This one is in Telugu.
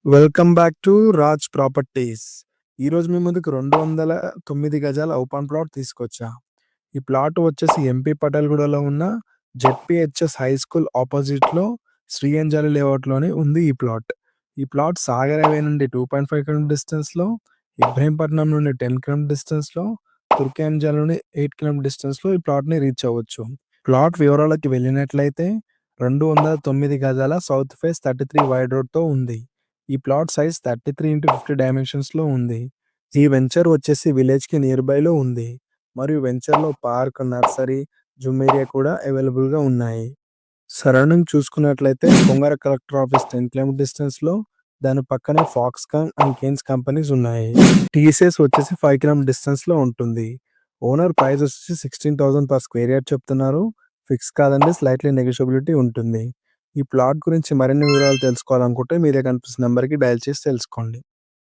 Welcome back to Raj properties. ఈరోజు మీ ముందుకు 209 గజాల ఓపెన్ ప్లాట్ తీసుకొచ్చా. ఈ ప్లాట్ వచ్చేసి ఎంపీ పటేల్గూడలో ఉన్న జెడ్పిహెచ్ఎస్ హై స్కూల్ ఆపోజిట్లో శ్రీయంజలి లేఅవుట్లోనే ఉంది ఈ ప్లాట్. ఈ ప్లాట్ సాగర్ హైవే నుండి 2.5 కిలోమీటర్ డిస్టెన్స్లో, ఇబ్రహీంపట్నం నుండి 10 కిలోమీటర్ డిస్టెన్స్లో, తుర్కేంజల్ నుండి 8 కిలోమీటర్ డిస్టెన్స్లో ఈ ప్లాట్ని రీచ్ అవ్వచ్చు. ప్లాట్ వివరాలకి వెళ్ళినట్లయితే 209 గజాల సౌత్ ఫేస్ 33 వైడ్ రోడ్తో ఉంది. ఈ ప్లాట్ సైజ్ 33x50 డైమెన్షన్స్లో ఉంది. ఈ వెంచర్ వచ్చేసి విలేజ్కి నియర్ బైలో ఉంది మరియు వెంచర్లో పార్క్, నర్సరీ, జిమ్ ఏరియా కూడా అవైలబుల్గా ఉన్నాయి. సరౌండింగ్ చూసుకున్నట్లయితే కొంగర కలెక్టర్ ఆఫీస్ 10 కిలోమీటర్ డిస్టెన్స్లో, దాని పక్కనే ఫాక్స్కాన్ అండ్ కేన్స్ కంపెనీస్ ఉన్నాయి. టీసీఎస్ వచ్చేసి 5 కిలోమీటర్ డిస్టెన్స్లో ఉంటుంది. ఓనర్ ప్రైస్ వచ్చేసి 16,000 పర్ స్క్వేర్ యార్డ్ చెప్తున్నారు. ఫిక్స్ కాదండి, స్లైట్లీ నెగోషియబిలిటీ ఉంటుంది. ఈ ప్లాట్ గురించి మరిన్ని వివరాలు తెలుసుకోవాలనుకుంటే మీరే కనిపిస్తున్న నెంబర్కి డయల్ చేసి తెలుసుకోండి.